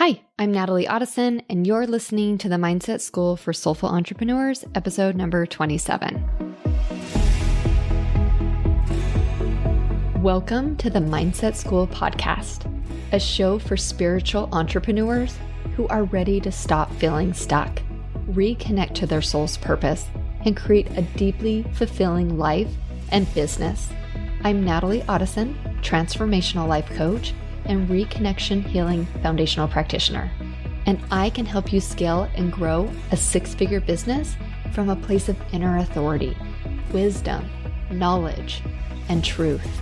Hi, I'm Natalie Otteson, and you're listening to the Mindset School for Soulful Entrepreneurs, episode number 27. Welcome to the Mindset School podcast, a show for spiritual entrepreneurs who are ready to stop feeling stuck, reconnect to their soul's purpose, and create a deeply fulfilling life and business. I'm Natalie Otteson, transformational life coach and reconnection healing foundational practitioner. And I can help you scale and grow a six-figure business from a place of inner authority, wisdom, knowledge, and truth.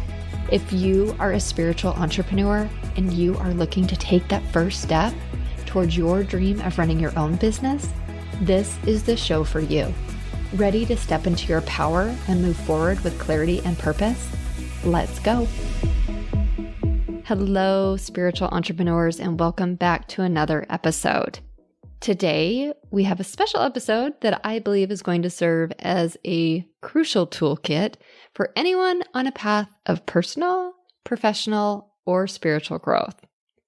If you are a spiritual entrepreneur and you are looking to take that first step towards your dream of running your own business, this is the show for you. Ready to step into your power and move forward with clarity and purpose? Let's go. Hello, spiritual entrepreneurs, and welcome back to another episode. Today, we have a special episode that I believe is going to serve as a crucial toolkit for anyone on a path of personal, professional, or spiritual growth.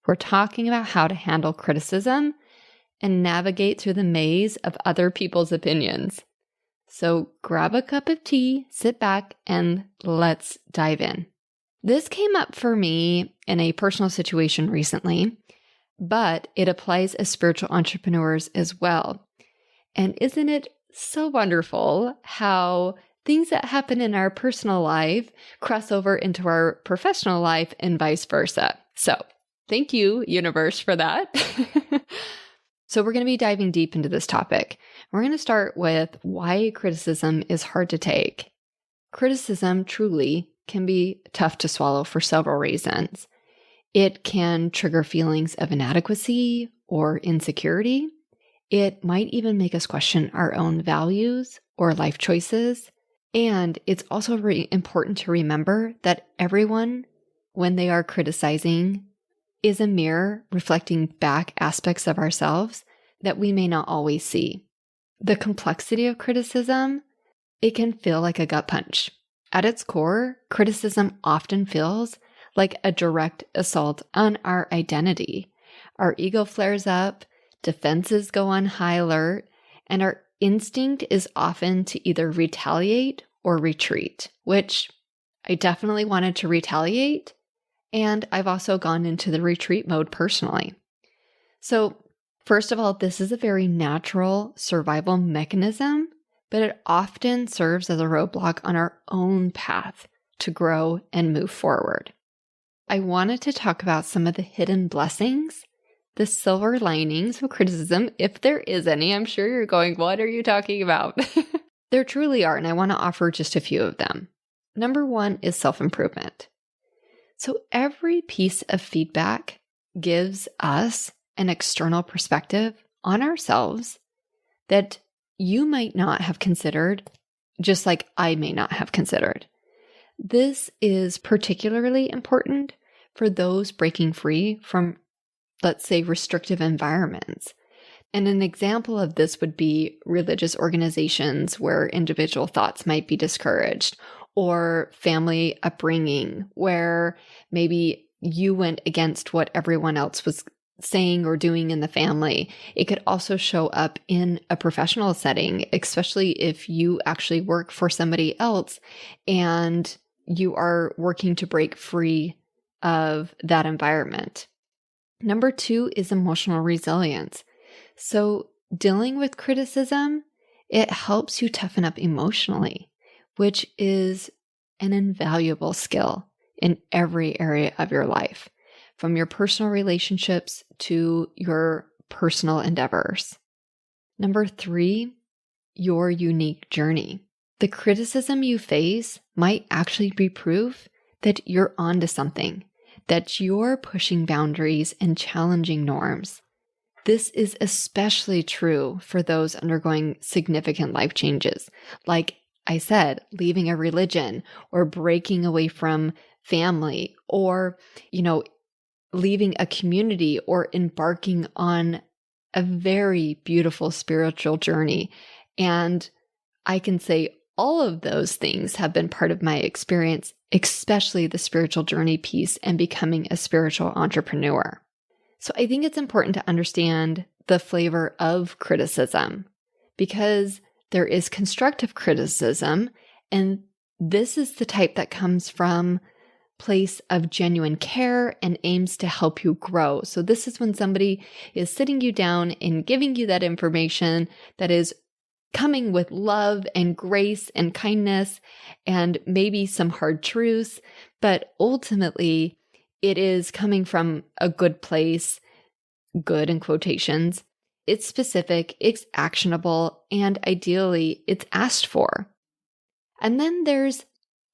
We're talking about how to handle criticism and navigate through the maze of other people's opinions. So grab a cup of tea, sit back, and let's dive in. This came up for me in a personal situation recently, but it applies as spiritual entrepreneurs as well. And isn't it so wonderful how things that happen in our personal life cross over into our professional life and vice versa? So thank you, universe, for that. So we're going to be diving deep into this topic. We're going to start with why criticism is hard to take. Criticism truly can be tough to swallow for several reasons. It can trigger feelings of inadequacy or insecurity. It might even make us question our own values or life choices. And it's also really important to remember that everyone, when they are criticizing, is a mirror reflecting back aspects of ourselves that we may not always see. The complexity of criticism, it can feel like a gut punch. At its core, criticism often feels like a direct assault on our identity. Our ego flares up, defenses go on high alert, and our instinct is often to either retaliate or retreat, which I definitely wanted to retaliate, and I've also gone into the retreat mode personally. So, first of all, this is a very natural survival mechanism, but it often serves as a roadblock on our own path to grow and move forward. I wanted to talk about some of the hidden blessings, the silver linings of criticism, if there is any. I'm sure you're going, what are you talking about? There truly are, and I want to offer just a few of them. Number one is self-improvement. So every piece of feedback gives us an external perspective on ourselves that you might not have considered, just like I may not have considered. This is particularly important for those breaking free from, let's say, restrictive environments. And an example of this would be religious organizations where individual thoughts might be discouraged, or family upbringing where maybe you went against what everyone else was saying or doing in the family. It could also show up in a professional setting, especially if you actually work for somebody else and you are working to break free of that environment. Number two is emotional resilience. So dealing with criticism, it helps you toughen up emotionally, which is an invaluable skill in every area of your life, from your personal relationships to your personal endeavors. Number three, your unique journey. The criticism you face might actually be proof that you're onto something, that you're pushing boundaries and challenging norms. This is especially true for those undergoing significant life changes, like I said, leaving a religion or breaking away from family, or, leaving a community or embarking on a very beautiful spiritual journey. And I can say all of those things have been part of my experience, especially the spiritual journey piece and becoming a spiritual entrepreneur. So I think it's important to understand the flavor of criticism because there is constructive criticism, and this is the type that comes from place of genuine care and aims to help you grow. So this is when somebody is sitting you down and giving you that information that is coming with love and grace and kindness and maybe some hard truths, but ultimately it is coming from a good place, good in quotations. It's specific, it's actionable, and ideally it's asked for. And then there's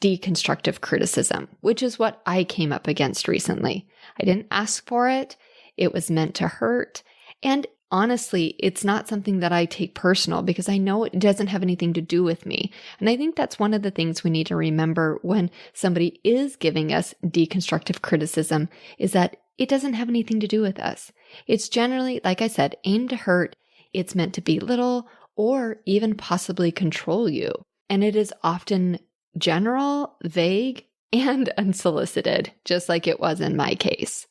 deconstructive criticism, which is what I came up against recently. I didn't ask for it. It was meant to hurt. And honestly, it's not something that I take personal because I know it doesn't have anything to do with me. And I think that's one of the things we need to remember when somebody is giving us deconstructive criticism is that it doesn't have anything to do with us. It's generally, like I said, aimed to hurt. It's meant to belittle or even possibly control you. And it is often general, vague, and unsolicited, just like it was in my case.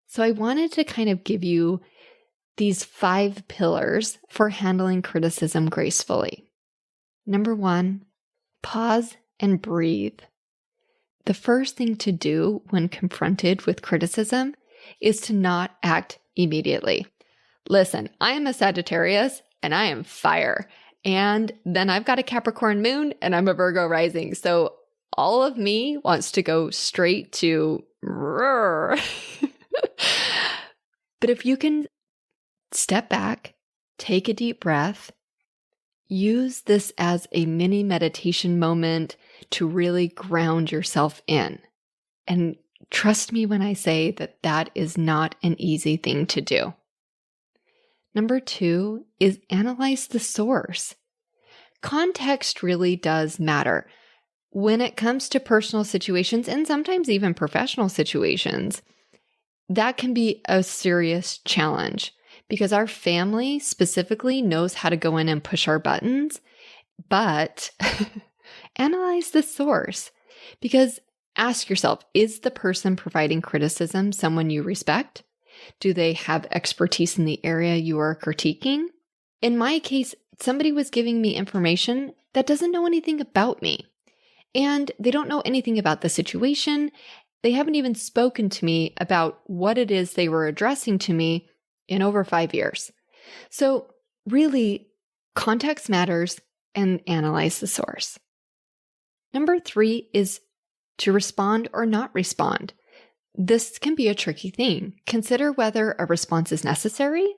So I wanted to kind of give you these 5 pillars for handling criticism gracefully. Number 1, pause and breathe. The first thing to do when confronted with criticism is to not act immediately. Listen, I am a Sagittarius and I am fire. And then I've got a Capricorn moon and I'm a Virgo rising. So all of me wants to go straight to roar. But if you can step back, take a deep breath, use this as a mini meditation moment to really ground yourself in. And trust me when I say that that is not an easy thing to do. Number 2 is analyze the source. Context really does matter. When it comes to personal situations and sometimes even professional situations, that can be a serious challenge because our family specifically knows how to go in and push our buttons, but analyze the source because ask yourself, is the person providing criticism someone you respect? Do they have expertise in the area you are critiquing? In my case, somebody was giving me information that doesn't know anything about me. And they don't know anything about the situation. They haven't even spoken to me about what it is they were addressing to me in over 5 years. So really, context matters and analyze the source. Number 3 is to respond or not respond. This can be a tricky thing. Consider whether a response is necessary.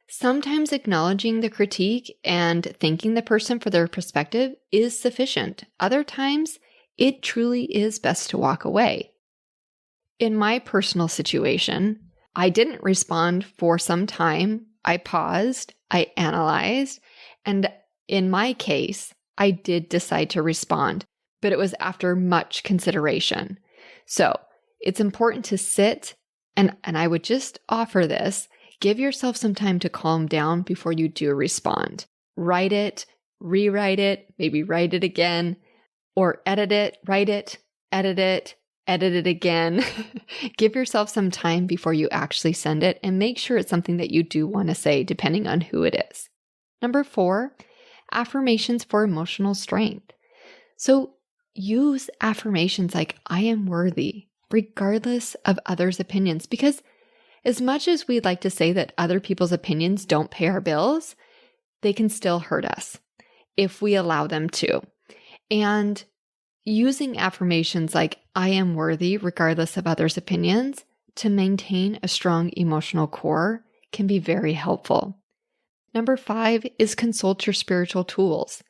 Sometimes acknowledging the critique and thanking the person for their perspective is sufficient. Other times, it truly is best to walk away. In my personal situation, I didn't respond for some time. I paused, I analyzed, and in my case, I did decide to respond, but it was after much consideration. So it's important to sit, and I would just offer this, give yourself some time to calm down before you do respond. Write it, rewrite it, maybe write it again, or edit it, write it, edit it again. Give yourself some time before you actually send it and make sure it's something that you do want to say depending on who it is. Number 4, affirmations for emotional strength. So use affirmations like I am worthy, regardless of others' opinions, because as much as we'd like to say that other people's opinions don't pay our bills, they can still hurt us if we allow them to. And using affirmations like I am worthy, regardless of others' opinions, to maintain a strong emotional core can be very helpful. Number 5 is consult your spiritual tools.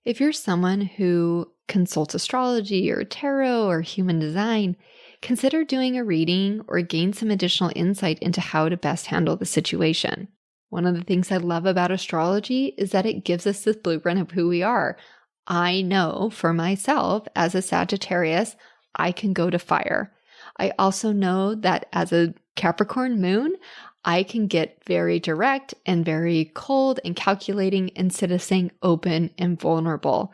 If you're someone who consults astrology or tarot or human design, consider doing a reading or gain some additional insight into how to best handle the situation. One of the things I love about astrology is that it gives us this blueprint of who we are. I know for myself as a Sagittarius, I can go to fire. I also know that as a Capricorn moon, I can get very direct and very cold and calculating instead of saying open and vulnerable.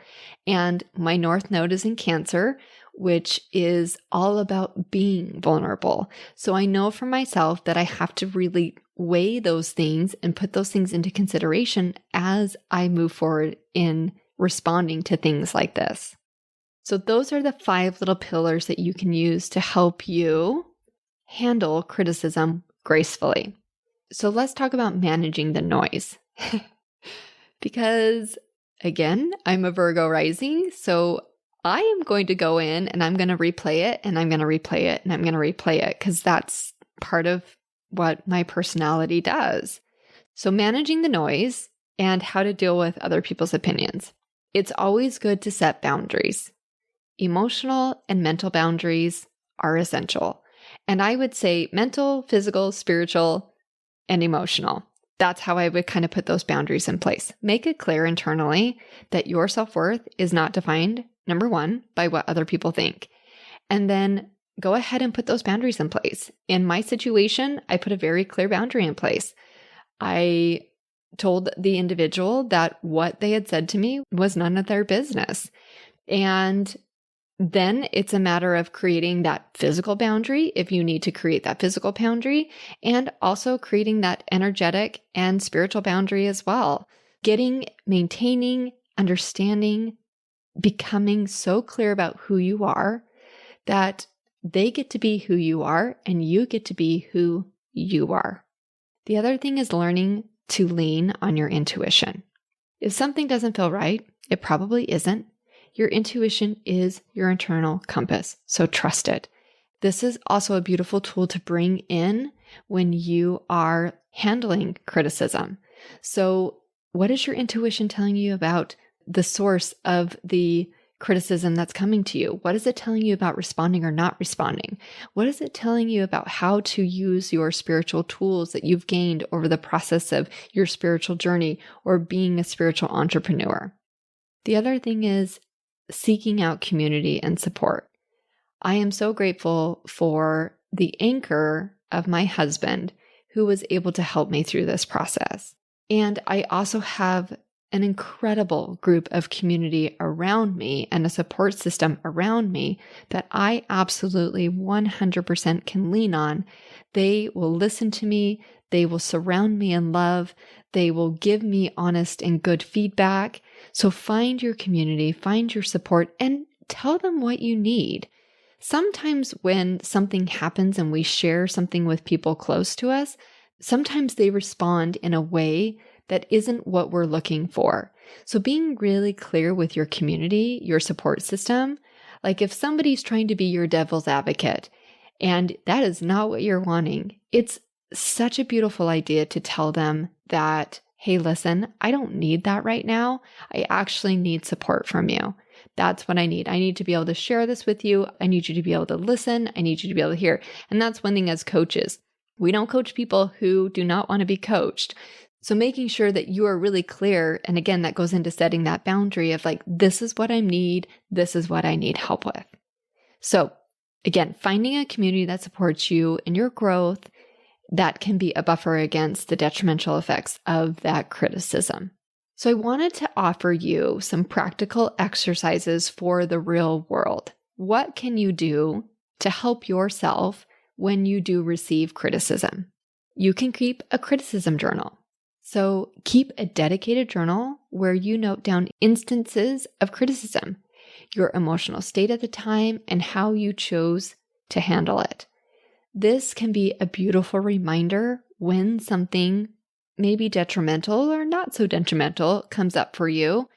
And my North Node is in Cancer, which is all about being vulnerable. So I know for myself that I have to really weigh those things and put those things into consideration as I move forward in responding to things like this. So those are the 5 little pillars that you can use to help you handle criticism gracefully. So let's talk about managing the noise. Because again, I'm a Virgo rising, so I am going to go in and I'm going to replay it and I'm going to replay it and I'm going to replay it because that's part of what my personality does. So managing the noise and how to deal with other people's opinions. It's always good to set boundaries. Emotional and mental boundaries are essential. And I would say mental, physical, spiritual, and emotional. That's how I would kind of put those boundaries in place. Make it clear internally that your self-worth is not defined, number 1, by what other people think. And then go ahead and put those boundaries in place. In my situation, I put a very clear boundary in place. I told the individual that what they had said to me was none of their business. And then it's a matter of creating that physical boundary if you need to create that physical boundary, and also creating that energetic and spiritual boundary as well. Maintaining, understanding, becoming so clear about who you are that they get to be who you are and you get to be who you are. The other thing is learning to lean on your intuition. If something doesn't feel right, it probably isn't. Your intuition is your internal compass, so trust it. This is also a beautiful tool to bring in when you are handling criticism. So, what is your intuition telling you about the source of the criticism that's coming to you? What is it telling you about responding or not responding? What is it telling you about how to use your spiritual tools that you've gained over the process of your spiritual journey or being a spiritual entrepreneur? The other thing is seeking out community and support. I am so grateful for the anchor of my husband who was able to help me through this process. And I also have an incredible group of community around me and a support system around me that I absolutely 100% can lean on. They will listen to me. They will surround me in love. They will give me honest and good feedback. So find your community, find your support, and tell them what you need. Sometimes when something happens and we share something with people close to us, sometimes they respond in a way that isn't what we're looking for. So being really clear with your community, your support system, like if somebody's trying to be your devil's advocate and that is not what you're wanting, it's such a beautiful idea to tell them that, hey, listen, I don't need that right now. I actually need support from you. That's what I need. I need to be able to share this with you. I need you to be able to listen. I need you to be able to hear. And that's one thing as coaches. We don't coach people who do not want to be coached. So making sure that you are really clear. And again, that goes into setting that boundary of like, this is what I need. This is what I need help with. So again, finding a community that supports you in your growth that can be a buffer against the detrimental effects of that criticism. So I wanted to offer you some practical exercises for the real world. What can you do to help yourself when you do receive criticism? You can keep a criticism journal. So keep a dedicated journal where you note down instances of criticism, your emotional state at the time, and how you chose to handle it. This can be a beautiful reminder when something maybe detrimental or not so detrimental comes up for you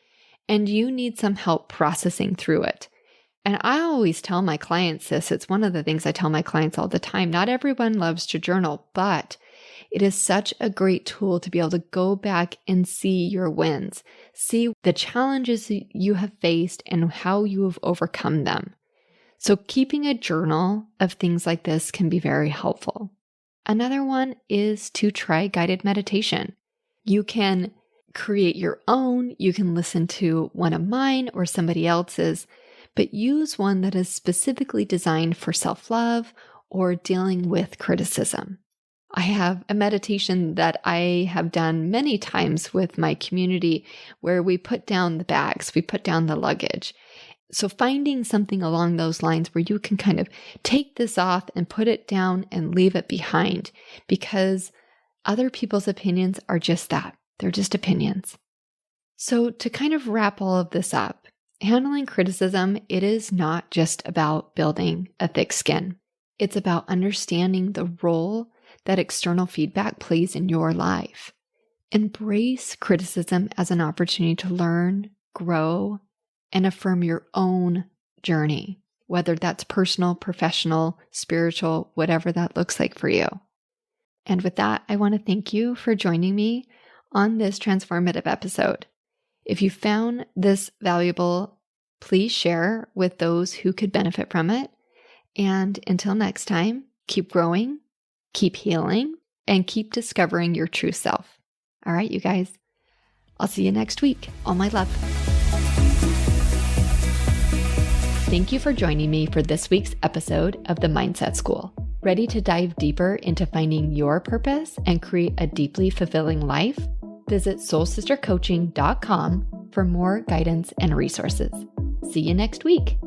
and you need some help processing through it. And I always tell my clients this. It's one of the things I tell my clients all the time. Not everyone loves to journal, but it is such a great tool to be able to go back and see your wins, see the challenges you have faced and how you have overcome them. So keeping a journal of things like this can be very helpful. Another one is to try guided meditation. You can create your own, you can listen to one of mine or somebody else's, but use one that is specifically designed for self-love or dealing with criticism. I have a meditation that I have done many times with my community where we put down the bags, we put down the luggage. So finding something along those lines where you can kind of take this off and put it down and leave it behind, because other people's opinions are just that. They're just opinions. So to kind of wrap all of this up, handling criticism, it is not just about building a thick skin. It's about understanding the role that external feedback plays in your life. Embrace criticism as an opportunity to learn, grow, and affirm your own journey, whether that's personal, professional, spiritual, whatever that looks like for you. And with that, I want to thank you for joining me on this transformative episode. If you found this valuable, please share with those who could benefit from it. And until next time, keep growing, keep healing, and keep discovering your true self. All right, you guys, I'll see you next week. All my love. Thank you for joining me for this week's episode of the Mindset School. Ready to dive deeper into finding your purpose and create a deeply fulfilling life? Visit soulsistercoaching.com for more guidance and resources. See you next week.